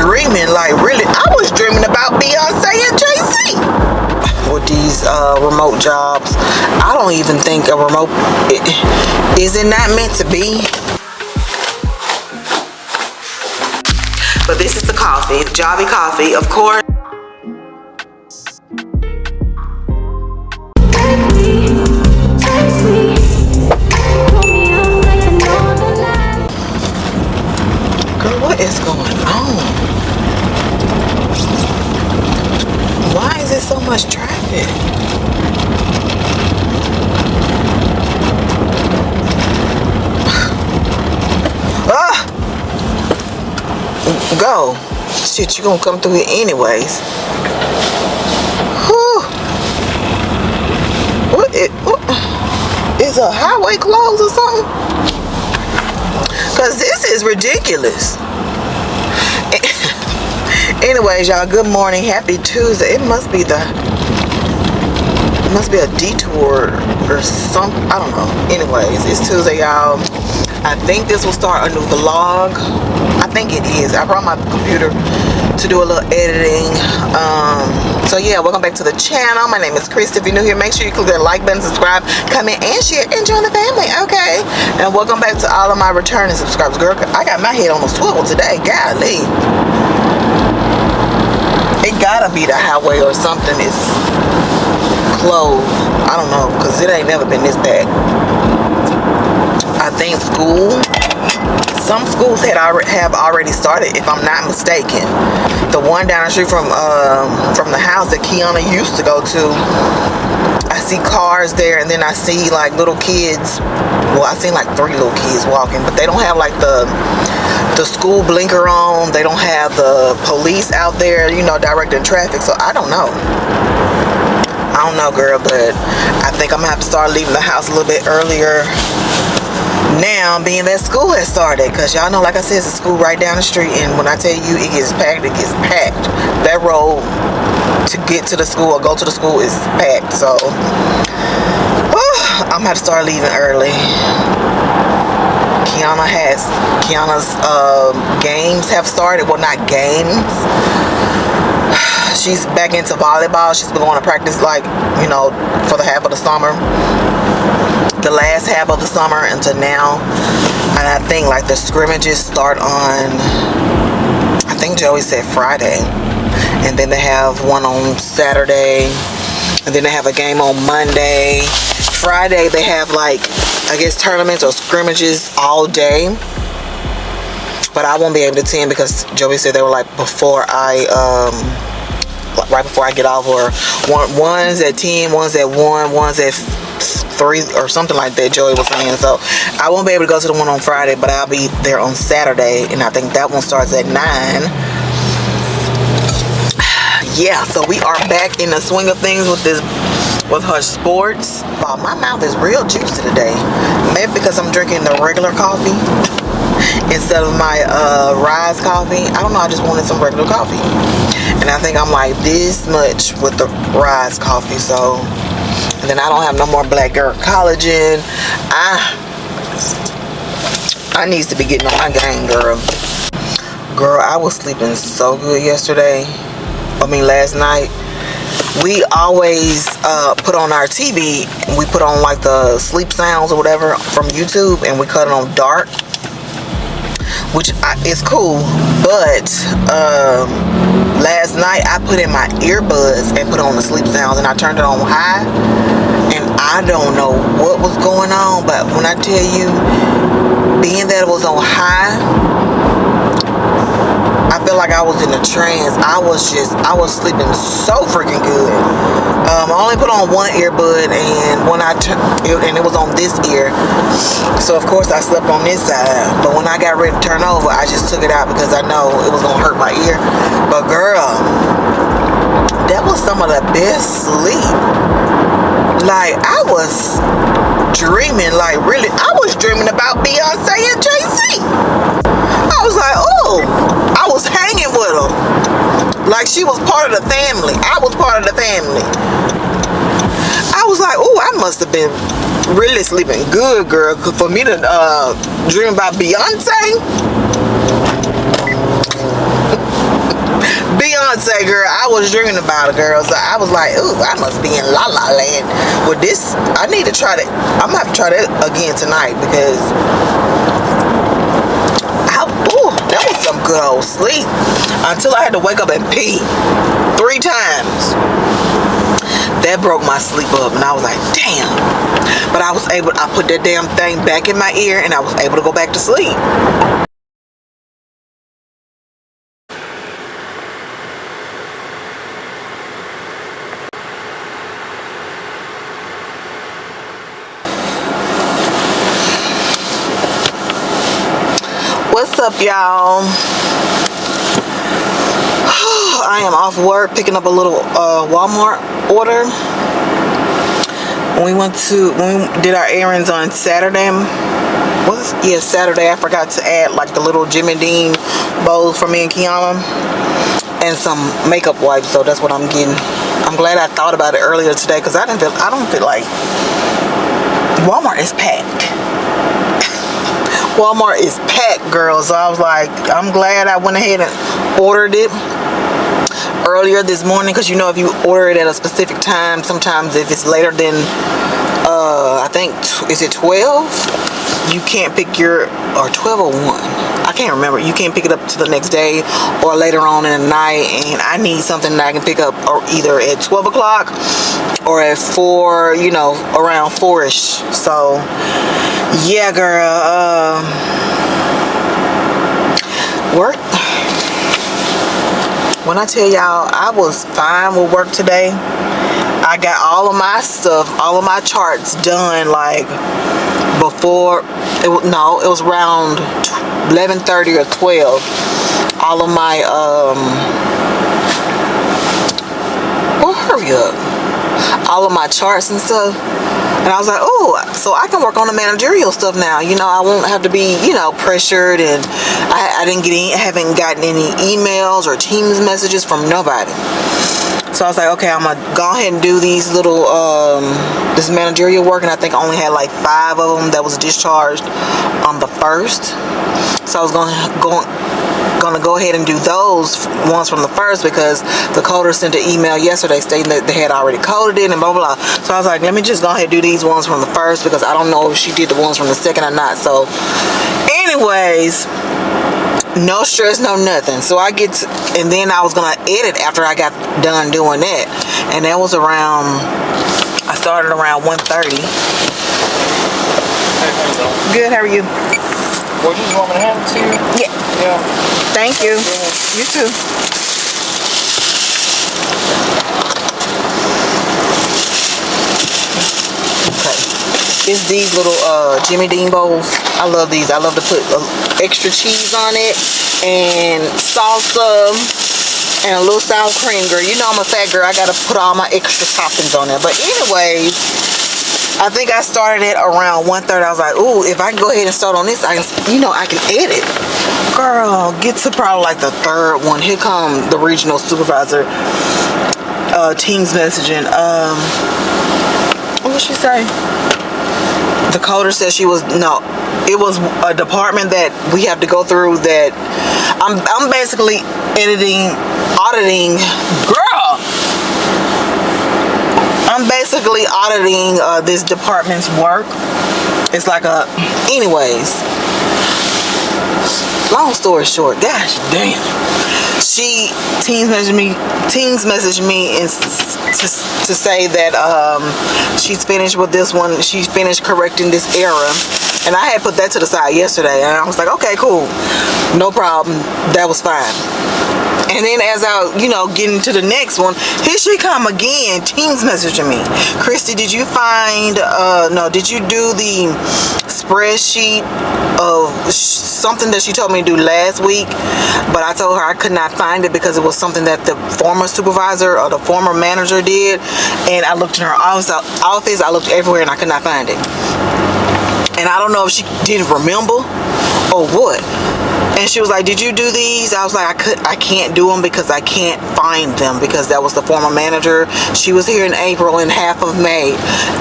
dreaming, like really, I was dreaming about Beyonce and Jay-Z. With these remote jobs, I don't even think a remote, is it not meant to be? But this is the coffee, Javvy coffee, of course. Girl, what is going on? Why is there so much traffic? Ah! Go. Shit, you gonna come through here anyways. Whew. What is a highway closed or something? Cause this is ridiculous. Anyways, y'all, good morning. Happy Tuesday. It must be a detour or something. I don't know. Anyways, it's Tuesday, y'all. I think this will start a new vlog. I think it is. I brought my computer to do a little editing. So yeah, welcome back to the channel. My name is Chris. If you're new here, make sure you click that like button, subscribe, comment, and share, and join the family, okay? And welcome back to all of my returning subscribers. Girl, I got my head on a swivel today. Golly. It gotta be the highway or something is closed. I don't know, because it ain't never been this bad. I think some schools have already started, if I'm not mistaken. The one down the street from the house that Kiana used to go to, I see cars there, and then I see like little kids. Well, I seen like 3 little kids walking, but they don't have like the school blinker on. They don't have the police out there, you know, directing traffic. So I don't know. I don't know, girl, but I think I'm gonna have to start leaving the house a little bit earlier now, being that school has started, because y'all know, like I said, it's a school right down the street, and when I tell you it gets packed, it gets packed. That road to get to the school or go to the school is packed. So I'm gonna have to start leaving early. Kiana's games have started. Well, not games, she's back into volleyball. She's been going to practice, like, you know, for the half of the summer, the last half of the summer until now. And I think like the scrimmages start on, I think Joey said Friday, and then they have one on Saturday, and then they have a game on Monday. Friday they have, like, I guess tournaments or scrimmages all day, but I won't be able to attend because Joey said they were like right before I get off, or one's at 10, one's at 1, one's at 3 or something like that, Joey was saying. So I won't be able to go to the one on Friday, but I'll be there on Saturday, and I think that one starts at 9. Yeah, so we are back in the swing of things with her sports. Wow, my mouth is real juicy today. Maybe because I'm drinking the regular coffee instead of my Rise coffee. I don't know, I just wanted some regular coffee, and I think I'm like this much with the Rise coffee. So, and then I don't have no more black girl collagen. I needs to be getting on my game, girl. I was sleeping so good yesterday. Last night. We always put on our TV, we put on like the sleep sounds or whatever from YouTube, and we cut it on dark, which is cool. But last night I put in my earbuds and put on the sleep sounds, and I turned it on high, and I don't know what was going on, but when I tell you, being that it was on high, I feel like I was in a trance. I was sleeping so freaking good. I only put on one earbud, and when it was on this ear, so of course I slept on this side. But when I got ready to turn over, I just took it out because I know it was gonna hurt my ear. But girl, that was some of the best sleep. Like, I was dreaming, like really, I was dreaming about Beyonce and Jay-Z. I was like, oh, I was hanging with them. Like, she was part of the family. I was part of the family. I was like, oh, I must have been really sleeping good, girl. Cause for me to dream about Beyonce, to say, girl, I was dreaming about it, girl. So I was like, ooh, I must be in La La Land. With this, I need to try that. I'm gonna have to try that again tonight because that was some good old sleep. Until I had to wake up and pee 3 times. That broke my sleep up, and I was like, damn. But I put that damn thing back in my ear, and I was able to go back to sleep. What's up, y'all? I am off work picking up a little Walmart order. When we did our errands on Saturday, Saturday, I forgot to add like the little Jimmy Dean bowls for me and Kiana and some makeup wipes, so that's what I'm getting. I'm glad I thought about it earlier today because I don't feel like Walmart is packed. Walmart is packed, girl. So I was like, I'm glad I went ahead and ordered it earlier this morning, because you know, if you order it at a specific time, sometimes if it's later than I think is it 12, you can't pick or 12 or 1, I can't remember, you can't pick it up to the next day or later on in the night. And I need something that I can pick up or either at 12 o'clock or at 4, you know, around 4ish. So yeah, girl, work. When I tell y'all, I was fine with work today. I got all of my stuff, all of my charts done like before. It was around 11:30 or 12. All of my hurry up. All of my charts and stuff. And I was like, oh, so I can work on the managerial stuff now. You know, I won't have to be, you know, pressured. And I haven't gotten any emails or Teams messages from nobody. So I was like, okay, I'm going to go ahead and do these little, this managerial work. And I think I only had like 5 of them that was discharged on the 1st. So I was going to go ahead and do those ones from the 1st because the coder sent an email yesterday stating that they had already coded it and blah blah blah. So I was like, let me just go ahead and do these ones from the 1st because I don't know if she did the ones from the 2nd or not. So anyways, no stress, no nothing. So and then I was gonna edit after I got done doing that, and that was I started around 1:30. Hey, how you doing? Good, how are you? Well, you just want me to hand it to you? Yeah. Thank you. You too. Okay. It's these little Jimmy Dean bowls. I love these. I love to put extra cheese on it and salsa and a little sour cream, girl. You know I'm a fat girl. I gotta put all my extra toppings on there. But anyways, I think I started it around 1:30. I was like, ooh, if I can go ahead and start on this, I can edit. Girl, get to probably like the 3rd one. Here come the regional supervisor, Teams messaging. What did she say? The coder said it was a department that we have to go through that I'm basically auditing, girl. I'm basically auditing this department's work. It's like anyways, long story short, gosh damn, she Teams messaged me and to say that she's finished with this one. She's finished correcting this error, and I had put that to the side yesterday, and I was like, okay, cool, no problem, that was fine. And then as I, getting to the next one, here she come again, Teams messaging me. Christy, did you did you do the spreadsheet of something that she told me to do last week? But I told her I could not find it because it was something that the former supervisor or the former manager did. And I looked in her office, I looked everywhere, and I could not find it. And I don't know if she didn't remember or what. And she was like, did you do these? I was like, I can't do them because I can't find them, because that was the former manager. She was here in April and half of May.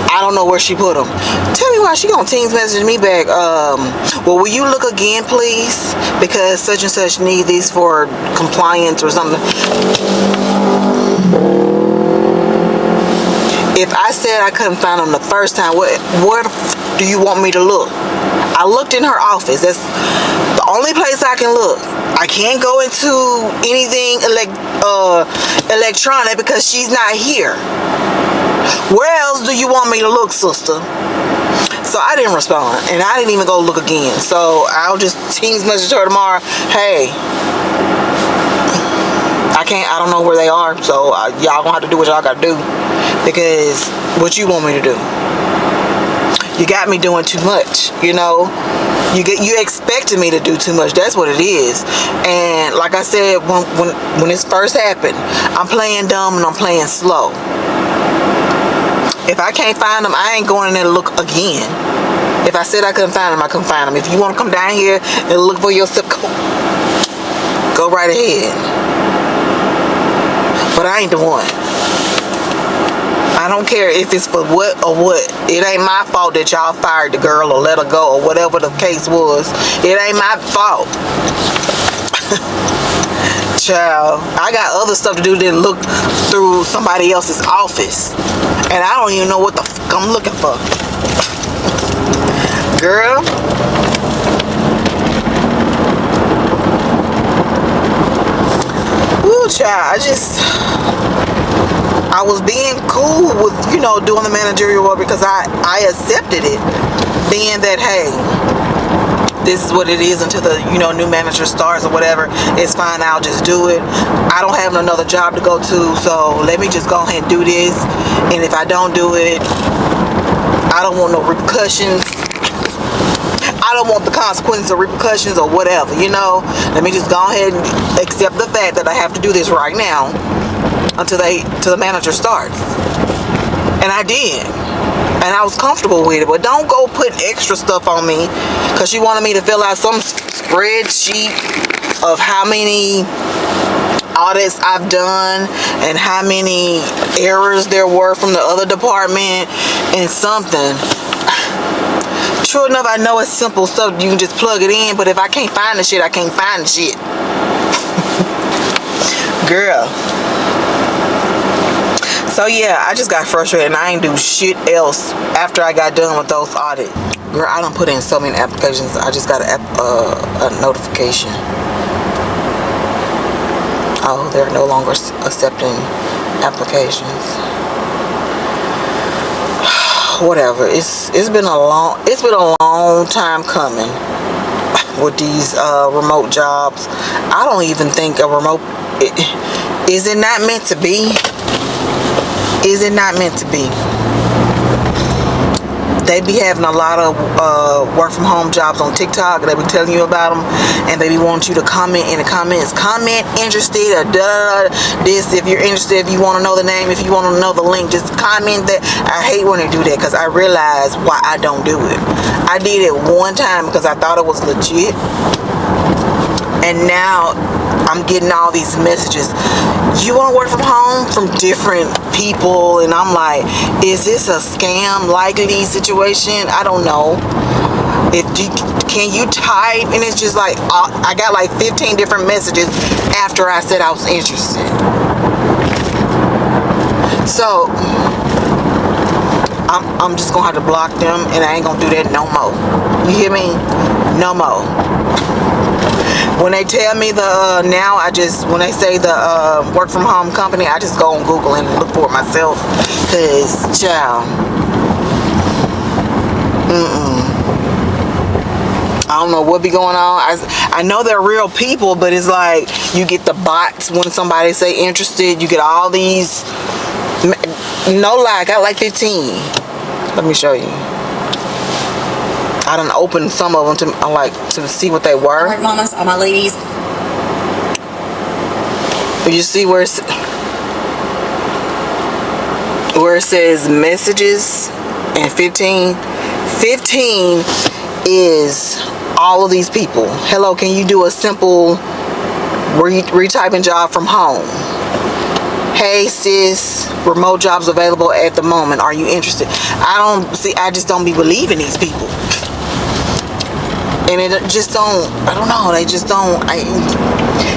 I don't know where she put them. Tell me why she gonna Teams message me back. Well, will you look again, please? Because such and such need these for compliance or something. If I said I couldn't find them the first time, where do you want me to look? I looked in her office. That's the only place I can look. I can't go into anything electronic because she's not here. Where else do you want me to look, sister? So I didn't respond, and I didn't even go look again. So I'll just Teams message her tomorrow. Hey, I don't know where they are, so y'all gonna have to do what y'all gotta do, because what you want me to do? You got me doing too much, you know. You expected me to do too much. That's what it is. And like I said, when this first happened, I'm playing dumb and I'm playing slow. If I can't find them, I ain't going in there to look again. If I said I couldn't find them, I couldn't find them. If you want to come down here and look for yourself, go right ahead. But I ain't the one. I don't care if it's for what or what. It ain't my fault that y'all fired the girl or let her go or whatever the case was. It ain't my fault. Child, I got other stuff to do than look through somebody else's office. And I don't even know what the fuck I'm looking for. Girl. Ooh, child, I was being cool with, you know, doing the managerial work because I accepted it, being that, hey, this is what it is until the, you know, new manager starts or whatever. It's fine, I'll just do it. I don't have another job to go to, so let me just go ahead and do this. And if I don't do it, I don't want no repercussions. I don't want the consequences or repercussions or whatever, you know. Let me just go ahead and accept the fact that I have to do this right now until the manager starts. And I did. And I was comfortable with it. But don't go putting extra stuff on me because she wanted me to fill out some spreadsheet of how many audits I've done and how many errors there were from the other department and something. True enough, I know it's simple stuff. You can just plug it in. But if I can't find the shit, I can't find the shit. Girl. So yeah, I just got frustrated and I ain't do shit else after I got done with those audits. Girl, I done put in so many applications. I just got a notification. Oh, they're no longer accepting applications. Whatever. It's been a long time coming with these remote jobs. I don't even think a remote is it not meant to be? Is it not meant to be? They be having a lot of work from home jobs on TikTok. They be telling you about them, and they be want you to comment in the comments. Comment interested or this if you're interested. If you want to know the name, if you want to know the link, just comment that. I hate when they do that because I realize why I don't do it. I did it one time because I thought it was legit, and now I'm getting all these messages. You want to work from home from different people, and I'm like, is this a scam likely situation? I don't know. Can you type? And it's just like I got like 15 different messages after I said I was interested. So I'm just gonna have to block them, and I ain't gonna do that no more. You hear me? No more. When they tell me when they say the work from home company, I just go on Google and look for it myself. Cause, child, I don't know what be going on. I know they're real people, but it's like you get the bots when somebody say interested. You get all these. No lie, I got like 15. Let me show you. I done opened some of them to see what they were. All right, mamas, all my ladies. You see where it says messages and 15 is all of these people. Hello, can you do a simple retyping job from home? Hey sis, remote jobs available at the moment. Are you interested? I just don't be believing these people. And it just don't, I don't know, they just don't.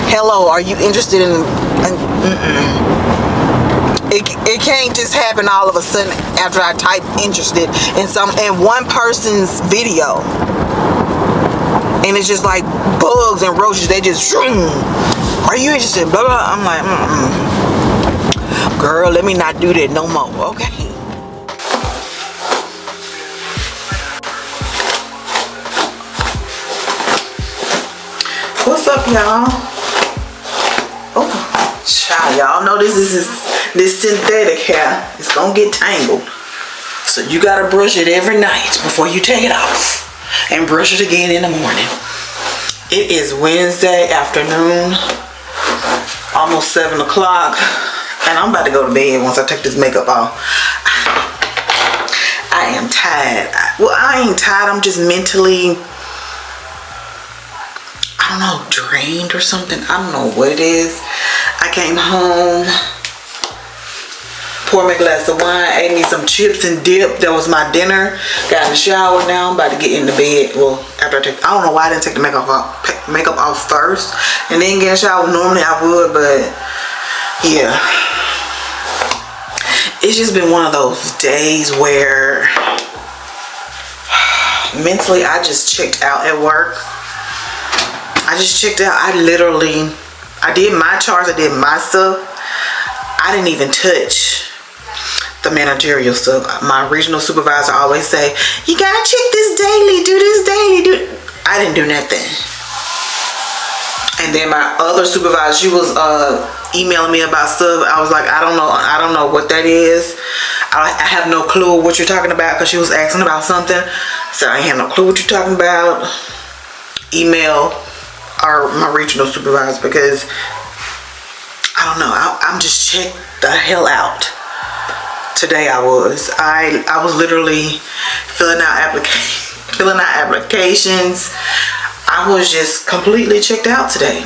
Hello, are you interested in It can't just happen all of a sudden after I type interested in one person's video. And it's just like bugs and roaches, they just shroom. Are you interested? Blah, blah. I'm like, girl, let me not do that no more. Okay. What's up, y'all? Oh, child, y'all know this synthetic hair is gonna get tangled. So you gotta brush it every night before you take it off. And brush it again in the morning. It is Wednesday afternoon, almost 7 o'clock. And I'm about to go to bed once I take this makeup off. I am tired. Well, I ain't tired. I'm just mentally, I don't know, drained or something. I don't know what it is. I came home, poured me a glass of wine, ate me some chips and dip. That was my dinner. Got in the shower now. I'm about to get in the bed. Well, after I don't know why I didn't take the makeup off first and then get in the shower. Normally I would, but yeah. It's just been one of those days where mentally I just checked out at work. I just checked out. I did my charts, I did my stuff. I didn't even touch the managerial stuff. My regional supervisor always say, you gotta check this daily, do this daily, I didn't do nothing. And then my other supervisor, she was emailing me about stuff. I was like, I don't know what that is. I have no clue what you're talking about, because she was asking about something. So I have no clue what you're talking about. Email my regional supervisor, because I don't know. I'm just checked the hell out. Today I was literally filling out applications. I was just completely checked out today.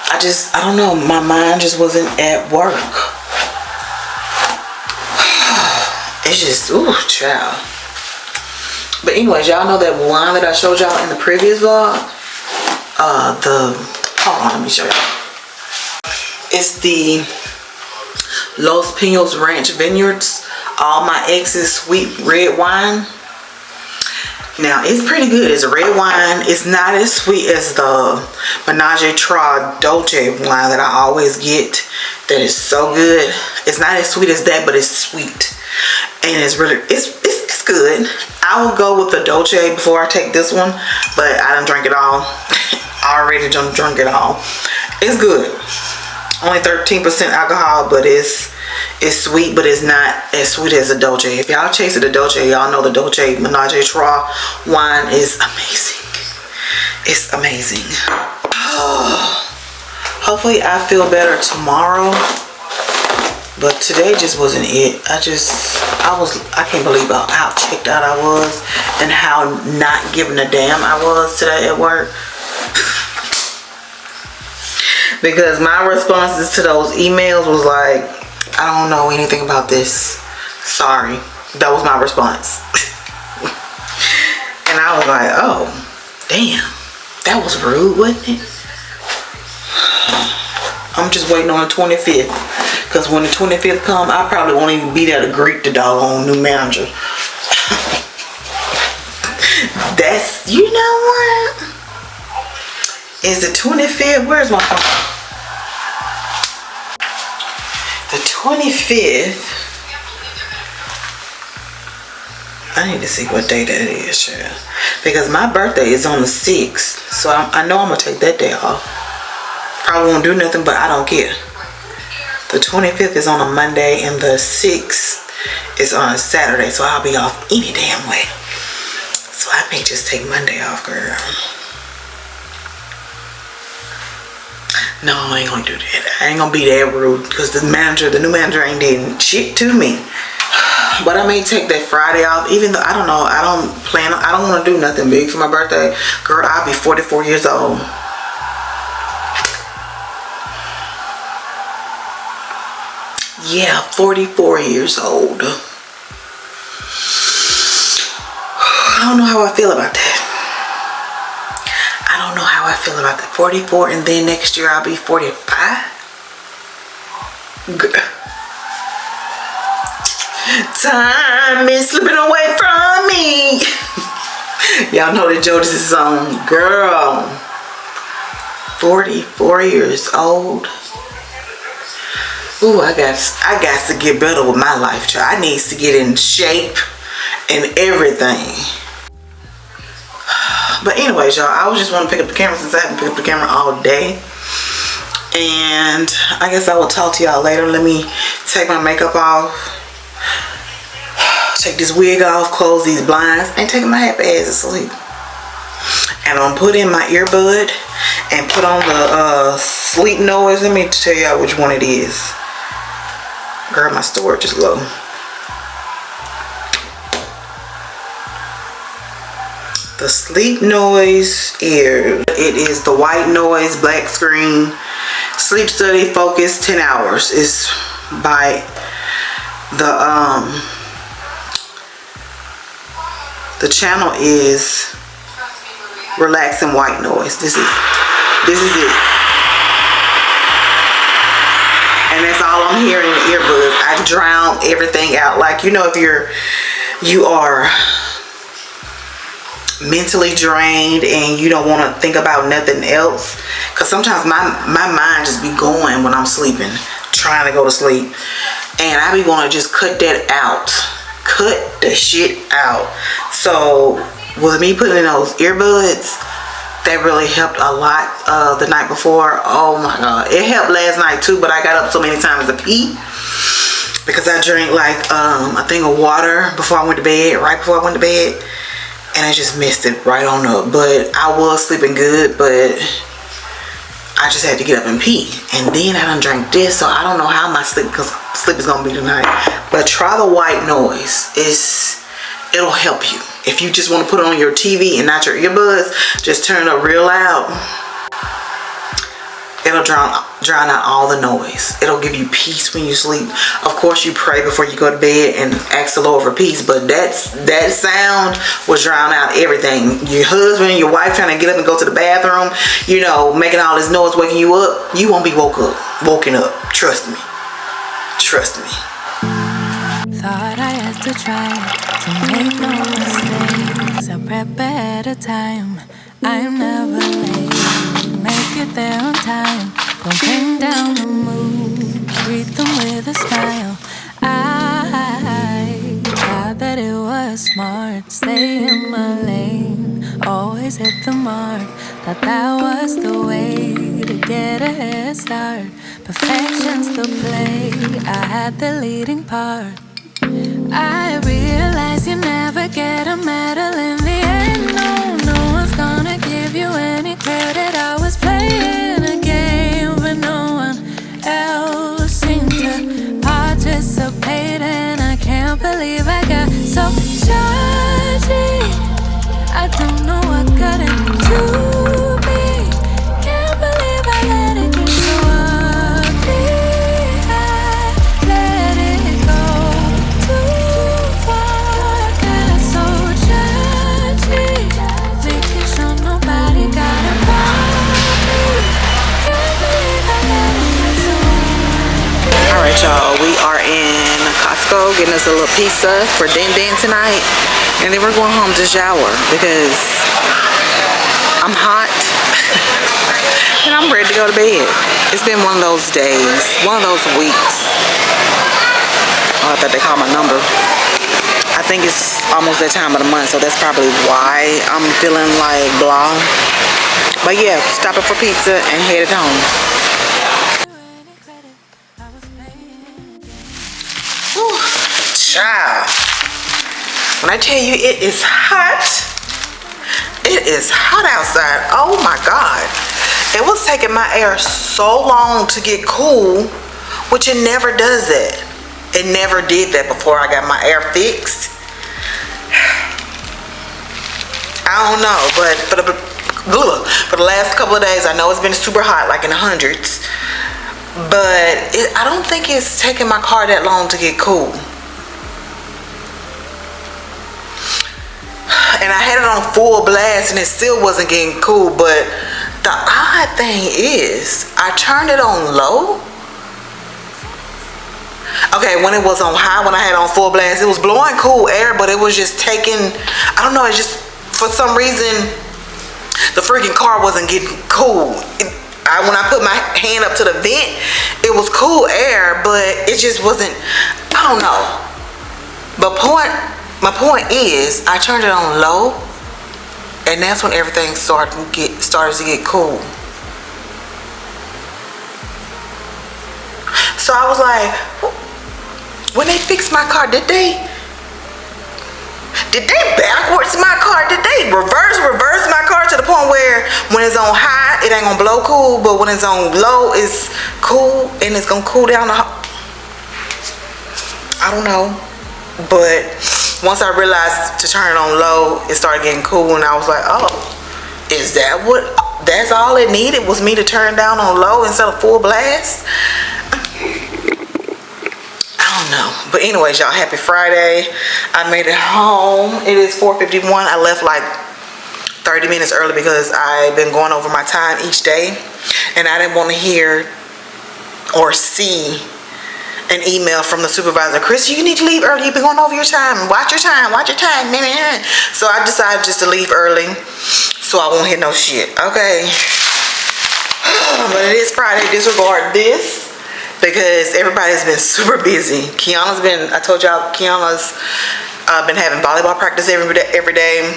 I don't know, my mind just wasn't at work. It's just, ooh, child. But anyways, y'all know that wine that I showed y'all in the previous vlog? Hold on, let me show y'all. It's the Los Pinos Ranch Vineyards All My Ex's Sweet Red Wine. Now, it's pretty good. It's a red wine. It's not as sweet as the Menage a Trois Dolce wine that I always get. That is so good. It's not as sweet as that, but it's sweet. And it's really, it's good. I will go with the Dolce before I take this one, but I done drank it all. I already done drunk it all. It's good. Only 13% alcohol, but it's sweet, but it's not as sweet as the Dolce. If y'all tasted the Dolce, y'all know the Dolce Menage a Trois wine is amazing. It's amazing. Hopefully I feel better tomorrow, but today just wasn't it. I can't believe how checked out I was and how not giving a damn I was today at work. Because my responses to those emails was like, I don't know anything about this. Sorry. That was my response. And I was like, oh, damn. That was rude, wasn't it? I'm just waiting on the 25th. Because when the 25th comes, I probably won't even be there to greet the doggone new manager. That's, you know what? Is the 25th? Where's my phone? The 25th. I need to see what day that is, child. Because my birthday is on the 6th. So I know I'm going to take that day off. Probably won't do nothing, but I don't care. The 25th is on a Monday and the 6th is on a Saturday. So I'll be off any damn way. So I may just take Monday off, girl. No, I ain't gonna do that. I ain't gonna be that rude, because the new manager ain't did shit to me. But I may take that Friday off, even though I don't know. I don't want to do nothing big for my birthday. Girl, I'll be 44 years old. Yeah, 44 years old. I don't know how I feel about that. I don't know how I feel about that. 44, and then next year I'll be 45. Time is slipping away from me. Y'all know the Jodeci song. Girl, 44 years old. Ooh, I got to get better with my life, child. I need to get in shape and everything. But anyways, y'all, I was just want to pick up the camera since I haven't picked up the camera all day. And I guess I will talk to y'all later. Let me take my makeup off. Take this wig off, close these blinds, and take my happy ass to sleep. And I'm gonna put in my earbud and put on the sleep noise. Let me tell y'all which one it is. Girl, my storage is low. The sleep noise ear. It is the white noise, black screen, sleep study, focus, 10 hours. Is by the channel is relaxing white noise. This is it. And that's all I'm hearing in the earbuds. I drown everything out. Like, you know, if you are mentally drained and you don't want to think about nothing else, because sometimes my mind just be going when I'm sleeping, trying to go to sleep, and I be want to just cut that out, cut the shit out. So with me putting in those earbuds, that really helped a lot the night before. Oh my god, it helped last night too, but I got up so many times to pee because I drank like a thing of water before I went to bed, right before I went to bed, and I just missed it right on up. But I was sleeping good, but I just had to get up and pee, and then I done drank this, so I don't know how my sleep is gonna be tonight. But try the white noise. It'll help you. If you just want to put it on your TV and not your earbuds, just turn it up real loud. It'll drown out all the noise. It'll give you peace when you sleep. Of course, you pray before you go to bed and ask the Lord for peace, but that sound will drown out everything. Your husband and your wife trying to get up and go to the bathroom, you know, making all this noise, waking you up, you won't be woken up. Trust me. Trust me. Thought I had to try to make no mistakes. I prep ahead of time. I'm never late. Make it there on time. Don't bring down the mood. Greet them with a smile. I thought that it was smart. Stay in my lane. Always hit the mark. Thought that was the way to get a head start. Perfection's the play. I had the leading part. I realize you never get a medal in the end. No one's gonna give you any credit. I was playing a game, but no one else seemed to participate. And I can't believe I got so judgy. I don't know what got into me. Can't believe I let it get so ugly. Alright, y'all, we are in Costco getting us a little pizza for Din tonight, and then we're going home to shower because I'm hot and I'm ready to go to bed. It's been one of those days, one of those weeks. Oh, I thought they called my number. I think it's almost that time of the month, so that's probably why I'm feeling like blah. But yeah, stopping for pizza and headed home. Whew, child. When I tell you it is hot, it is hot outside. Oh my God. It was taking my air so long to get cool, which it never does that. It never did that before I got my air fixed. I don't know, but for the last couple of days, I know it's been super hot, like in the hundreds, but I don't think it's taking my car that long to get cool. And I had it on full blast and it still wasn't getting cool, but the odd thing is I turned it on low. Okay, when it was on high, when I had it on full blast, it was blowing cool air, but it was just taking, I don't know, it's just, for some reason, the freaking car wasn't getting cool. When I put my hand up to the vent, it was cool air, but it just wasn't, I don't know. But my point is, I turned it on low, and that's when everything started to get cool. So I was like, when they fixed my car, did they backwards my car? Did they reverse my car to the point where when it's on high, it ain't gonna blow cool, but when it's on low, it's cool and it's gonna cool down I don't know. But once I realized to turn it on low, it started getting cool, and I was like, oh, that's all it needed was me to turn down on low instead of full blast? I don't know. But anyways, y'all, happy Friday. I made it home. It is 4:51. I left like 30 minutes early because I've been going over my time each day, and I didn't want to hear or see an email from the supervisor. Chris, you need to leave early. You've been going over your time. Watch your time. So I decided just to leave early so I won't hit no shit. Okay. But it is Friday. Disregard this because everybody's been super busy. I told y'all, Kiana's been having volleyball practice every day.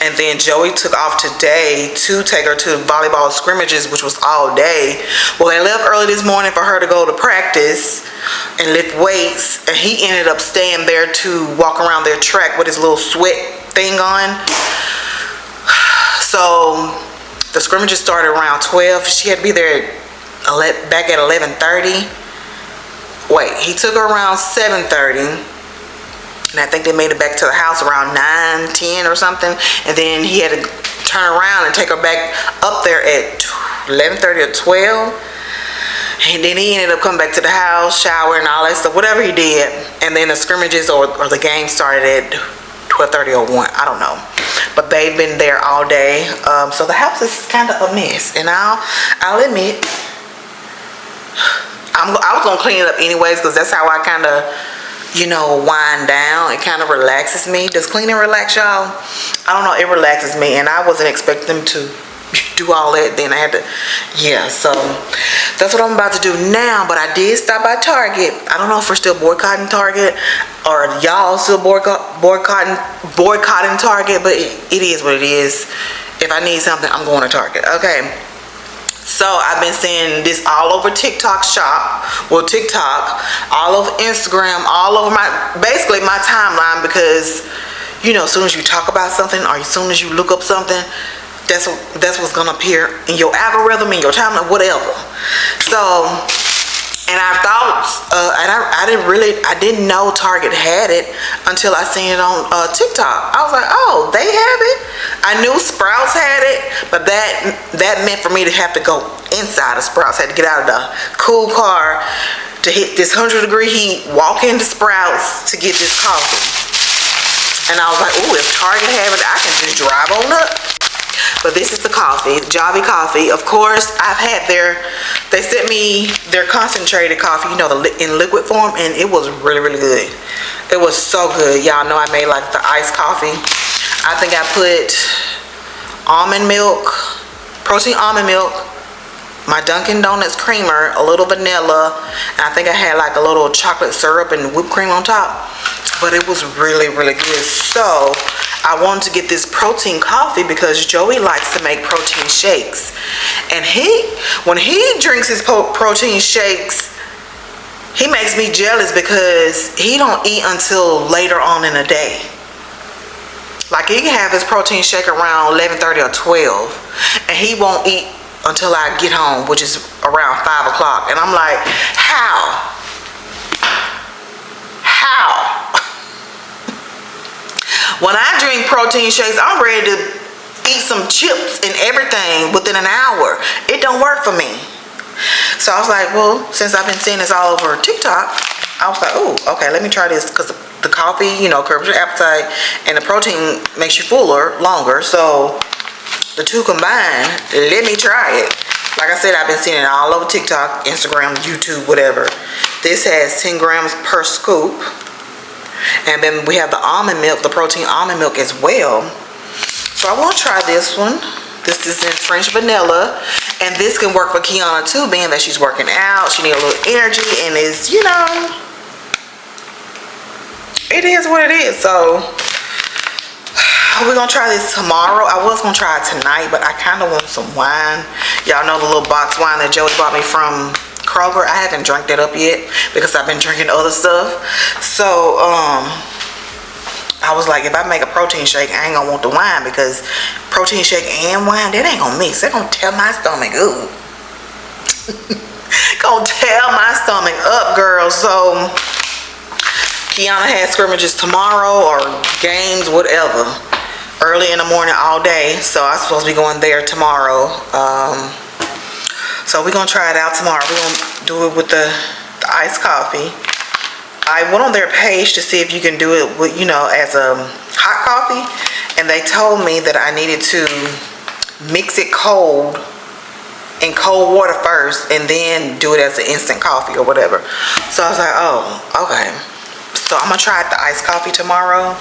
And then Joey took off today to take her to volleyball scrimmages, which was all day. Well, they left early this morning for her to go to practice and lift weights. And he ended up staying there to walk around their track with his little sweat thing on. So the scrimmages started around 12. She had to be there back at 11:30. Wait, he took her around 7:30. And I think they made it back to the house around 9, 10 or something. And then he had to turn around and take her back up there at 11:30 or 12. And then he ended up coming back to the house, shower and all that stuff, whatever he did. And then the scrimmages or the game started at 12:30 or 1. I don't know. But they've been there all day. So the house is kind of a mess. And I'll admit, I was going to clean it up anyways because that's how I kind of, wind down. It kind of relaxes me. Does cleaning relax y'all? I don't know. It relaxes me, and I wasn't expecting them to do all that. Then I had to, so that's what I'm about to do now. But I did stop by Target. I don't know if we're still boycotting Target or y'all still boycotting Target, but it is what it is. If I need something, I'm going to Target. Okay. So I've been seeing this all over TikTok shop, TikTok, all over Instagram, all over basically my timeline, because as soon as you talk about something or as soon as you look up something, that's what's gonna appear in your algorithm, in your timeline, whatever. So, and I thought, I didn't know Target had it until I seen it on TikTok. I was like, oh, they have it? I knew Sprouts had it, but that meant for me to have to go inside of Sprouts. I had to get out of the cool car to hit this 100-degree heat, walk into Sprouts to get this coffee. And I was like, oh, if Target have it, I can just drive on up. But this is the coffee, Javvy coffee. Of course, I've had they sent me their concentrated coffee, in liquid form, and it was really, really good. It was so good. Y'all know I made like the iced coffee. I think I put almond milk, protein almond milk, my Dunkin' Donuts creamer, a little vanilla, and I think I had like a little chocolate syrup and whipped cream on top. But it was really, really good. So I wanted to get this protein coffee because Joey likes to make protein shakes. And when he drinks his protein shakes, he makes me jealous because he don't eat until later on in the day. Like he can have his protein shake around 11:30 or 12, and he won't eat until I get home, which is around 5 o'clock. And I'm like, how? When I drink protein shakes, I'm ready to eat some chips and everything within an hour. It don't work for me. So I was like, well, since I've been seeing this all over TikTok, I was like, oh, okay, let me try this, because the coffee, you know, curbs your appetite, and the protein makes you fuller longer. So the two combined, let me try it. Like I said, I've been seeing it all over TikTok, Instagram, YouTube, whatever. This has 10 grams per scoop. And then we have the almond milk, the protein almond milk as well. So I want to try this one. This is in French vanilla. And this can work for Kiana too, being that she's working out. She needs a little energy, and it's, you know, it is what it is. So we're going to try this tomorrow. I was going to try it tonight, but I kind of want some wine. Y'all know the little box wine that Joey bought me from Kroger. I haven't drank that up yet because I've been drinking other stuff. So I was like, if I make a protein shake, I ain't gonna want the wine, because protein shake and wine, that ain't gonna mix. They're gonna tear my stomach up. Gonna tear my stomach up, girl. So Kiana has scrimmages tomorrow, or games, whatever, early in the morning all day. So I'm supposed to be going there tomorrow. So we're gonna try it out tomorrow. We're gonna do it with the iced coffee. I went on their page to see if you can do it with, you know, as a hot coffee, and they told me that I needed to mix it cold in cold water first, and then do it as an instant coffee or whatever. So I was like, oh, okay. So I'm gonna try the iced coffee tomorrow.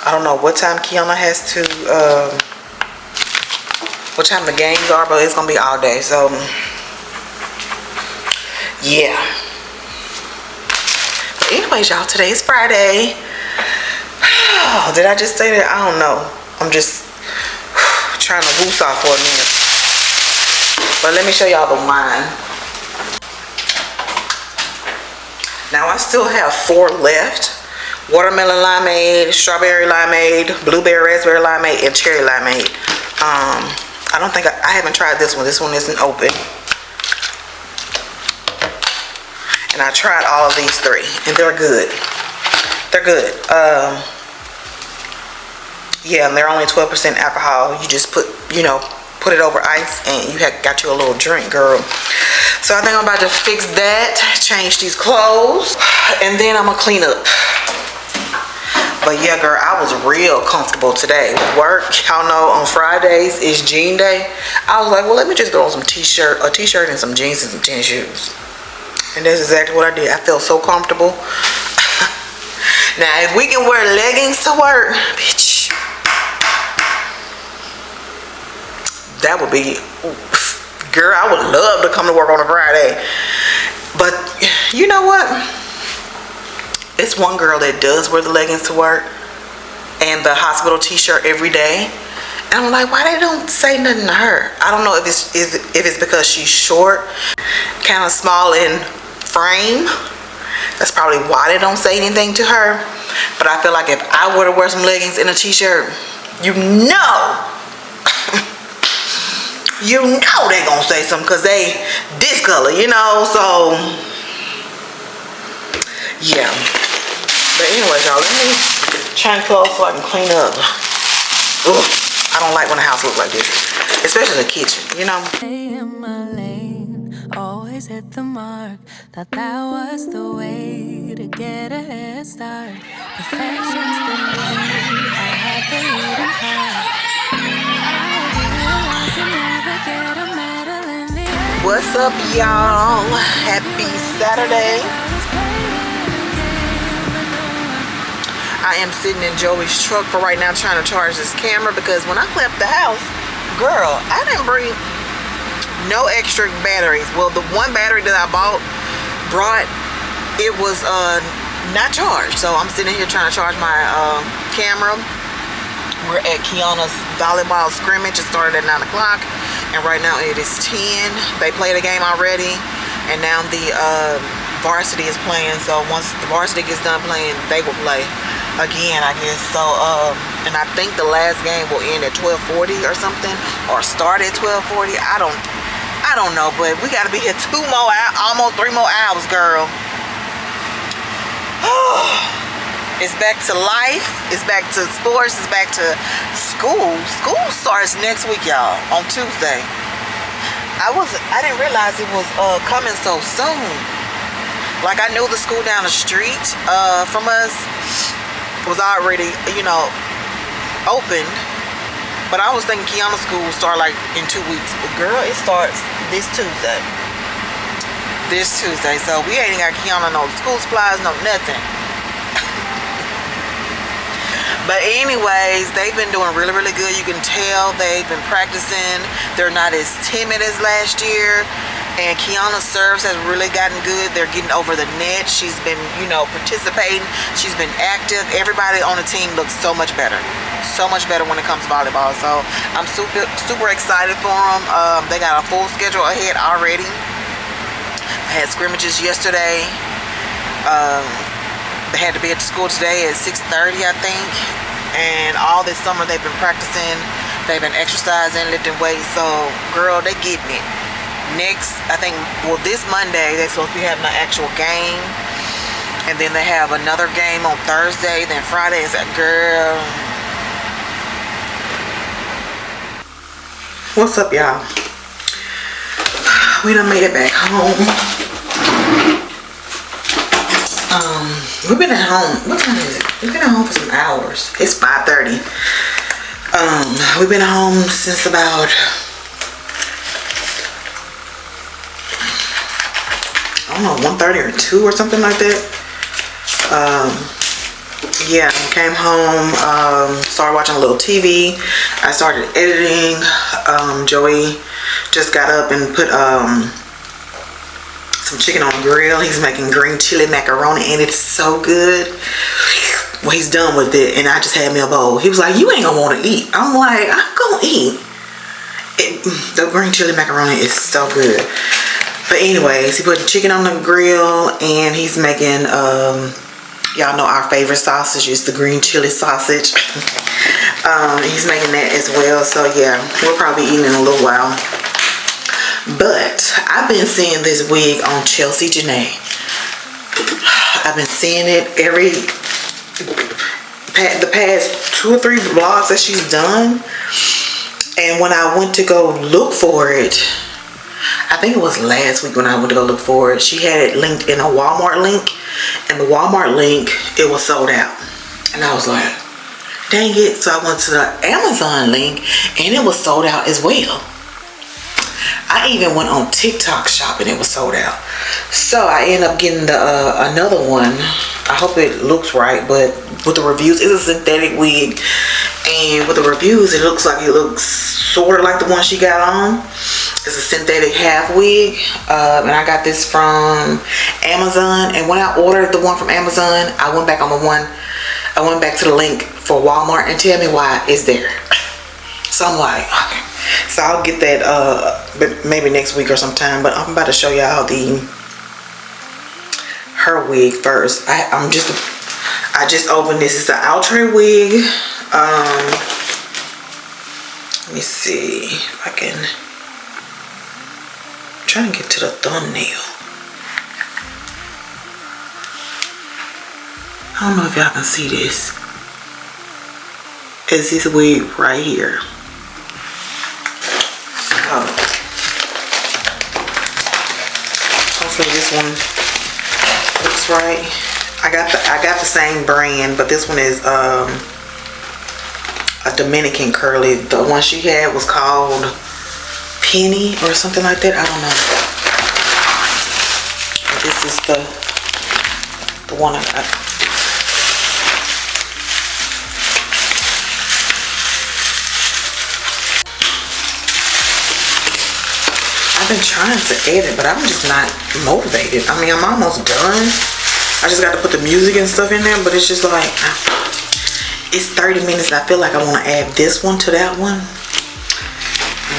I don't know what time Kiana has to, what time the games are, but it's gonna be all day. So yeah. Anyways, y'all, today is Friday. Oh, did I just say that? I don't know. I'm just trying to goose off for a minute. But let me show y'all the wine. Now I still have 4 left. Watermelon limeade, strawberry limeade, blueberry raspberry limeade, and cherry limeade. I don't think I haven't tried this one. This one isn't open. And I tried all of these 3, and they're good. They're good. Yeah, and they're only 12% alcohol. You just put it over ice, and you got you a little drink, girl. So I think I'm about to fix that, change these clothes, and then I'm gonna clean up. But yeah, girl, I was real comfortable today with work. Y'all know on Fridays is jean day. I was like, well, let me just throw on a t-shirt and some jeans and some tennis shoes. And that's exactly what I did. I felt so comfortable. Now, if we can wear leggings to work, bitch, that would be, girl, I would love to come to work on a Friday. But you know what? It's one girl that does wear the leggings to work and the hospital t-shirt every day. And I'm like, why they don't say nothing to her? I don't know if it's because she's short, kind of small in frame. That's probably why they don't say anything to her. But I feel like if I were to wear some leggings and a t-shirt, you know they gonna say something, because they this color, you know. So yeah. But anyways, y'all, let me change clothes so I can clean up. Ugh, I don't like when the house looks like this, especially the kitchen, you know. Always hit the mark. Thought that was the way to get a head start. Perfection's the need. I had the leading part. I realized you never get a medal in the end. What's up, y'all? Happy Saturday. I am sitting in Joey's truck for right now, trying to charge this camera, because when I left the house, girl, I didn't bring no extra batteries. Well, the one battery that I brought, it was not charged. So I'm sitting here trying to charge my camera. We're at Kiana's volleyball scrimmage. It started at 9 o'clock, and right now it is 10. They played a game already, and now the varsity is playing. So once the varsity gets done playing, they will play again, I guess. So and I think the last game will end at 12:40 or something, or start at 12:40. I don't know, but we gotta be here 2 more hours, almost 3 more hours, girl. It's back to life. It's back to sports. It's back to school. School starts next week, y'all, on Tuesday. I didn't realize it was coming so soon. Like, I knew the school down the street from us was already, you know, open. But I was thinking Kiana's school would start like in 2 weeks. But girl, it starts this Tuesday. This Tuesday. So we ain't got Kiana no school supplies, no nothing. But anyways, they've been doing really, really good. You can tell they've been practicing. They're not as timid as last year. And Kiana's serves has really gotten good. They're getting over the net. She's been, you know, participating. She's been active. Everybody on the team looks so much better. So much better when it comes to volleyball. So I'm super excited for them. They got a full schedule ahead already. I had scrimmages yesterday. They had to be at the school today at 6:30, I think. And all this summer they've been practicing. They've been exercising, lifting weights. So, girl, they getting it. Next, I think, well, this Monday, they're supposed to be having an actual game. And then they have another game on Thursday. Then Friday is that girl. What's up, y'all? We done made it back home. We've been at home. What time is it? We've been at home for some hours. It's 5:30. We've been at home since about I don't know, 1:30 or 2 or something like that. Yeah, came home, started watching a little TV. I started editing. Joey just got up and put some chicken on the grill. He's making green chili macaroni and it's so good. Well, he's done with it and I just had me a bowl. He was like, you ain't gonna want to eat. I'm like, I'm gonna eat. The green chili macaroni is so good. But anyways, he put the chicken on the grill and he's making, y'all know our favorite sausage is the green chili sausage. He's making that as well. So yeah, we'll probably eat in a little while. But I've been seeing this wig on Chelsea Janae. I've been seeing it the past 2 or 3 vlogs that she's done. And when I went to go look for it, I think it was last week when I went to go look for it, she had it linked in a Walmart link. And the Walmart link, it was sold out. And I was like, dang it. So I went to the Amazon link and it was sold out as well. I even went on TikTok shopping, it was sold out. So I ended up getting the another one. I hope it looks right, but with the reviews, it's a synthetic wig. And with the reviews, it looks sort of like the one she got on. It's a synthetic half wig. And I got this from Amazon. And when I ordered the one from Amazon, I went back to the link for Walmart and tell me why it's there. So I'm like, okay. So I'll get that maybe next week or sometime. But I'm about to show y'all her wig first. I just opened this. It's an outre wig. Let me see if I can. I'm trying to get to the thumbnail. I don't know if y'all can see this. It's this wig right here. Hopefully this one looks right. I got the same brand, but this one is a Dominican curly. The one she had was called Penny or something like that. I don't know. But this is the one I got. I've been trying to edit, but I'm just not motivated. I mean, I'm almost done. I just got to put the music and stuff in there, but it's just like, it's 30 minutes. I feel like I want to add this one to that one.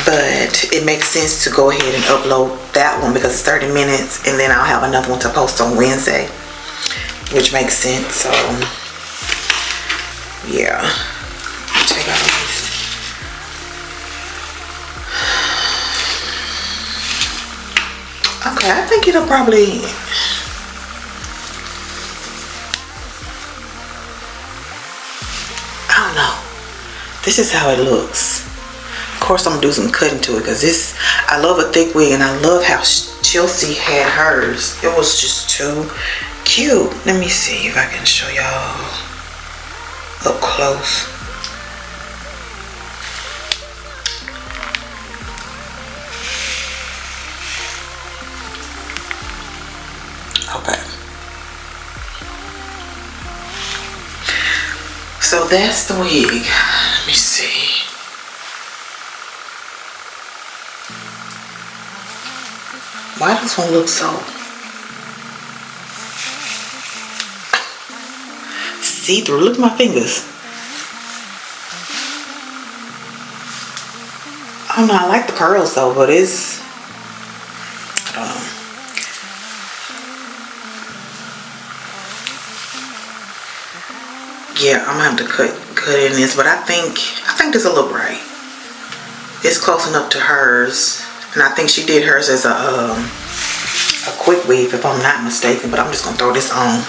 But it makes sense to go ahead and upload that one because it's 30 minutes, and then I'll have another one to post on Wednesday, which makes sense. So, yeah. Take out these. Okay, I think it'll probably, This is how it looks. Of course, I'm gonna do some cutting to it because this, I love a thick wig, and I love how Chelsea had hers. It was just too cute. Let me see if I can show y'all up close. Okay. So that's the wig. Let me see. Why does one look so see-through? Look at my fingers. I don't know, I like the curls though, but it's, I don't know. Yeah, I'm gonna have to cut in this, but I think this will look right. It's close enough to hers, and I think she did hers as a quick weave, if I'm not mistaken. But I'm just gonna throw this on.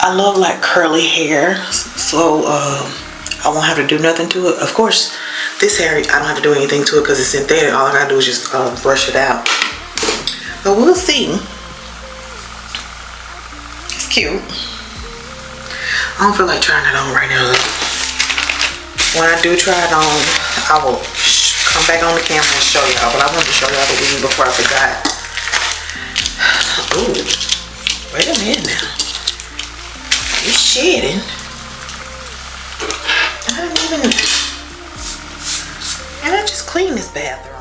I love like curly hair, so I won't have to do nothing to it. Of course, this hair I don't have to do anything to it because it's synthetic. All I gotta do is just brush it out. But we'll see. It's cute. I don't feel like trying it on right now. When I do try it on, I will come back on the camera and show y'all. But I wanted to show y'all the wig before I forgot. Ooh, wait a minute now. It's shedding. I didn't even. And I just cleaned this bathroom.